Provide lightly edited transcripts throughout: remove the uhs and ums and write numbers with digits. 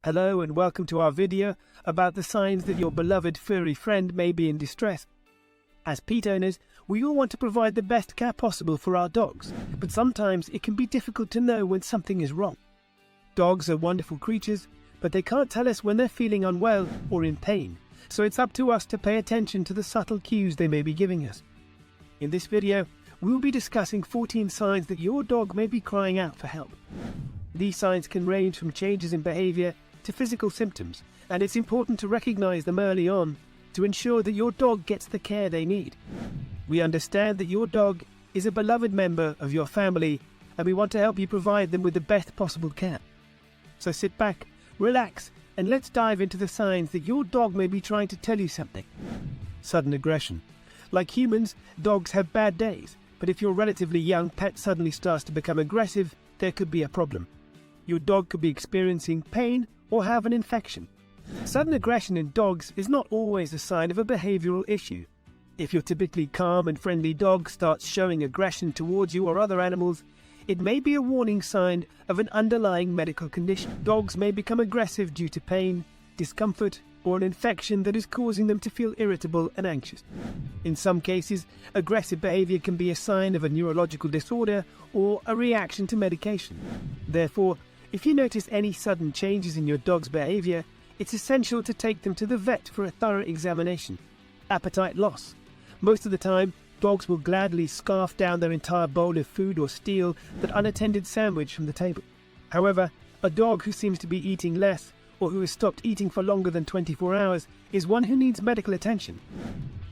Hello and welcome to our video about the signs that your beloved furry friend may be in distress. As pet owners, we all want to provide the best care possible for our dogs, but sometimes it can be difficult to know when something is wrong. Dogs are wonderful creatures, but they can't tell us when they're feeling unwell or in pain, so it's up to us to pay attention to the subtle cues they may be giving us. In this video, we will be discussing 14 signs that your dog may be crying out for help. These signs can range from changes in behavior to physical symptoms, and it's important to recognize them early on to ensure that your dog gets the care they need. We understand that your dog is a beloved member of your family, and we want to help you provide them with the best possible care. So sit back, relax, and let's dive into the signs that your dog may be trying to tell you something. Sudden aggression. Like humans, dogs have bad days, but if your relatively young pet suddenly starts to become aggressive, there could be a problem. Your dog could be experiencing pain or have an infection. Sudden aggression in dogs is not always a sign of a behavioral issue. If your typically calm and friendly dog starts showing aggression towards you or other animals, it may be a warning sign of an underlying medical condition. Dogs may become aggressive due to pain, discomfort, or an infection that is causing them to feel irritable and anxious. In some cases, aggressive behavior can be a sign of a neurological disorder or a reaction to medication. Therefore, if you notice any sudden changes in your dog's behavior, it's essential to take them to the vet for a thorough examination. Appetite loss. Most of the time, dogs will gladly scarf down their entire bowl of food or steal that unattended sandwich from the table. However, a dog who seems to be eating less or who has stopped eating for longer than 24 hours is one who needs medical attention.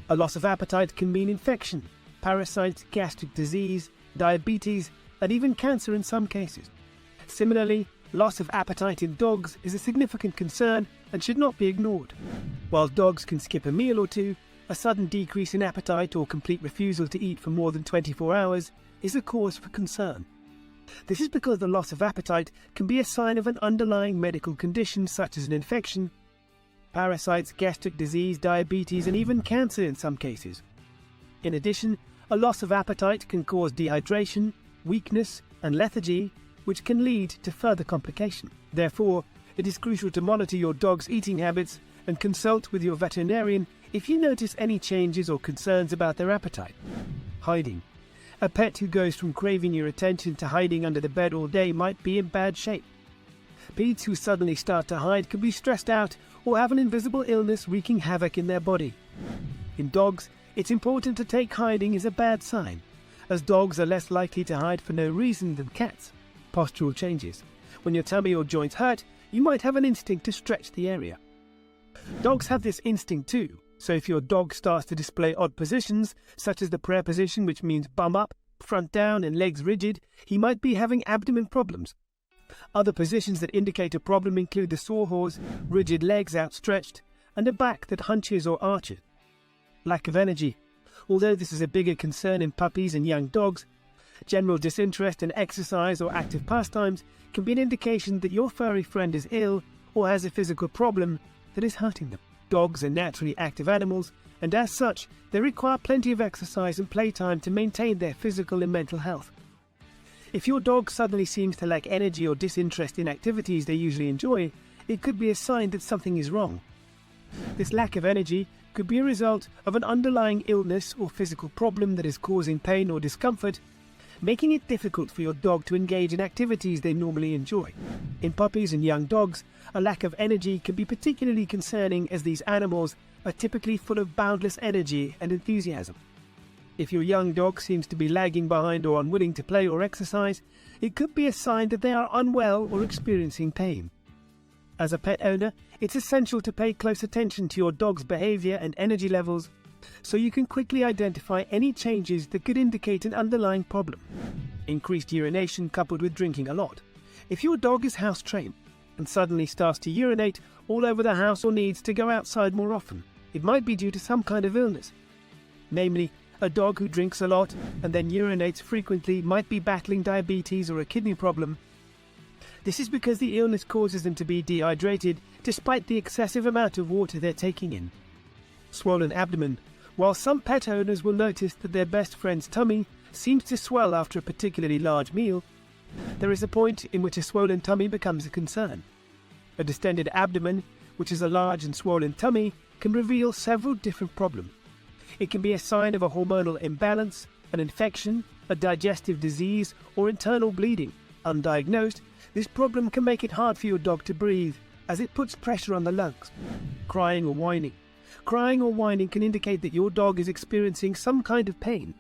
A loss of appetite can mean infection, parasites, gastric disease, diabetes, and even cancer in some cases. Similarly, loss of appetite in dogs is a significant concern and should not be ignored. While dogs can skip a meal or two, a sudden decrease in appetite or complete refusal to eat for more than 24 hours is a cause for concern. This is because the loss of appetite can be a sign of an underlying medical condition such as an infection, parasites, gastric disease, diabetes, and even cancer in some cases. In addition, a loss of appetite can cause dehydration, weakness, and lethargy, which can lead to further complication. Therefore, it is crucial to monitor your dog's eating habits and consult with your veterinarian if you notice any changes or concerns about their appetite. Hiding. A pet who goes from craving your attention to hiding under the bed all day might be in bad shape. Pets who suddenly start to hide can be stressed out or have an invisible illness wreaking havoc in their body. In dogs, it's important to take hiding as a bad sign, as dogs are less likely to hide for no reason than cats. Postural changes. When your tummy or joints hurt, you might have an instinct to stretch the area. Dogs have this instinct too, so if your dog starts to display odd positions, such as the prayer position, which means bum up, front down, and legs rigid, he might be having abdomen problems. Other positions that indicate a problem include the sawhorse, rigid legs outstretched, and a back that hunches or arches. Lack of energy. Although this is a bigger concern in puppies and young dogs, general disinterest in exercise or active pastimes can be an indication that your furry friend is ill or has a physical problem that is hurting them. Dogs are naturally active animals, and as such, they require plenty of exercise and playtime to maintain their physical and mental health. If your dog suddenly seems to lack energy or disinterest in activities they usually enjoy, it could be a sign that something is wrong. This lack of energy could be a result of an underlying illness or physical problem that is causing pain or discomfort, making it difficult for your dog to engage in activities they normally enjoy. In puppies and young dogs, a lack of energy can be particularly concerning as these animals are typically full of boundless energy and enthusiasm. If your young dog seems to be lagging behind or unwilling to play or exercise, it could be a sign that they are unwell or experiencing pain. As a pet owner, it's essential to pay close attention to your dog's behavior and energy levels, so you can quickly identify any changes that could indicate an underlying problem. Increased urination coupled with drinking a lot. If your dog is house trained and suddenly starts to urinate all over the house or needs to go outside more often, it might be due to some kind of illness. Namely, a dog who drinks a lot and then urinates frequently might be battling diabetes or a kidney problem. This is because the illness causes them to be dehydrated despite the excessive amount of water they're taking in. Swollen abdomen. While some pet owners will notice that their best friend's tummy seems to swell after a particularly large meal, there is a point in which a swollen tummy becomes a concern. A distended abdomen, which is a large and swollen tummy, can reveal several different problems. It can be a sign of a hormonal imbalance, an infection, a digestive disease, or internal bleeding. Undiagnosed, this problem can make it hard for your dog to breathe, as it puts pressure on the lungs. Crying or whining. Crying or whining can indicate that your dog is experiencing some kind of pain.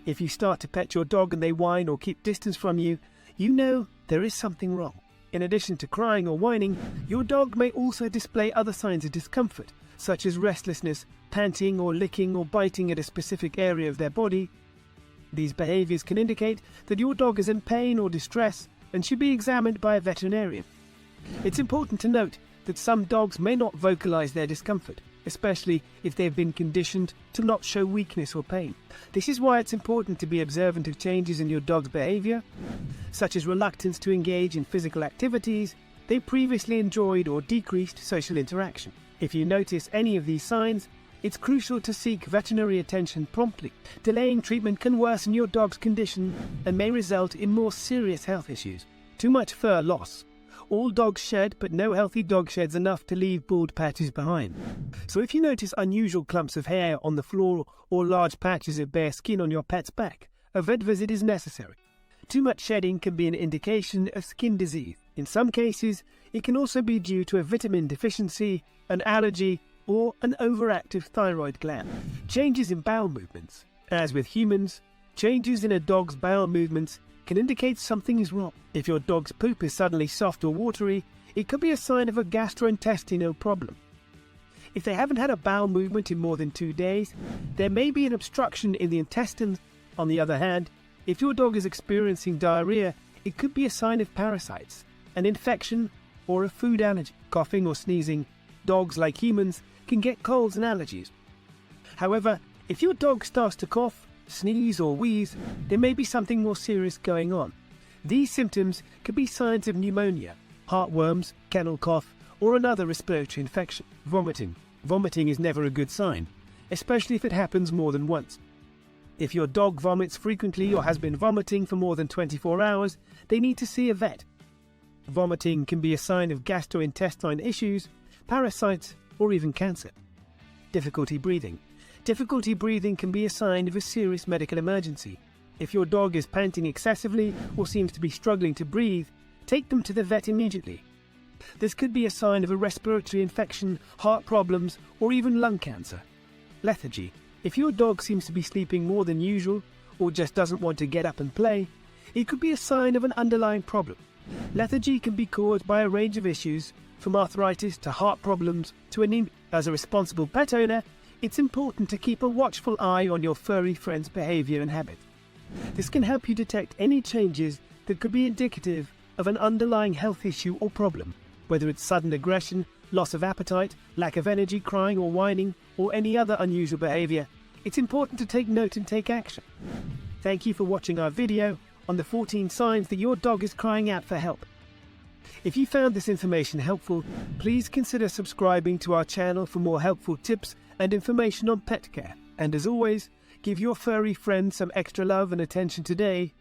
If you start to pet your dog and they whine or keep distance from you, you know there is something wrong. In addition to crying or whining, your dog may also display other signs of discomfort, such as restlessness, panting or licking or biting at a specific area of their body. These behaviors can indicate that your dog is in pain or distress and should be examined by a veterinarian. It's important to note that some dogs may not vocalize their discomfort, especially if they've been conditioned to not show weakness or pain. This is why it's important to be observant of changes in your dog's behavior, such as reluctance to engage in physical activities they previously enjoyed or decreased social interaction. If you notice any of these signs, it's crucial to seek veterinary attention promptly. Delaying treatment can worsen your dog's condition and may result in more serious health issues. Too much fur loss. All dogs shed, but no healthy dog sheds enough to leave bald patches behind. So if you notice unusual clumps of hair on the floor or large patches of bare skin on your pet's back, a vet visit is necessary. Too much shedding can be an indication of skin disease. In some cases, it can also be due to a vitamin deficiency, an allergy, or an overactive thyroid gland. Changes in bowel movements. As with humans, changes in a dog's bowel movements can indicate something is wrong. If your dog's poop is suddenly soft or watery, it could be a sign of a gastrointestinal problem. If they haven't had a bowel movement in more than 2 days, there may be an obstruction in the intestines. On the other hand, if your dog is experiencing diarrhea, it could be a sign of parasites, an infection, or a food allergy. Coughing or sneezing. Dogs, like humans, can get colds and allergies. However, if your dog starts to cough, sneeze or wheeze, there may be something more serious going on. These symptoms could be signs of pneumonia, heartworms, kennel cough, or another respiratory infection. Vomiting. Vomiting is never a good sign, especially if it happens more than once. If your dog vomits frequently or has been vomiting for more than 24 hours, they need to see a vet. Vomiting can be a sign of gastrointestinal issues, parasites, or even cancer. Difficulty breathing. Difficulty breathing can be a sign of a serious medical emergency. If your dog is panting excessively or seems to be struggling to breathe, take them to the vet immediately. This could be a sign of a respiratory infection, heart problems, or even lung cancer. Lethargy. If your dog seems to be sleeping more than usual or just doesn't want to get up and play, it could be a sign of an underlying problem. Lethargy can be caused by a range of issues, from arthritis to heart problems to anemia. As a responsible pet owner, it's important to keep a watchful eye on your furry friend's behavior and habits. This can help you detect any changes that could be indicative of an underlying health issue or problem, whether it's sudden aggression, loss of appetite, lack of energy, crying or whining, or any other unusual behavior. It's important to take note and take action. Thank you for watching our video on the 14 signs that your dog is crying out for help. If you found this information helpful, please consider subscribing to our channel for more helpful tips and information on pet care. And as always, give your furry friend some extra love and attention today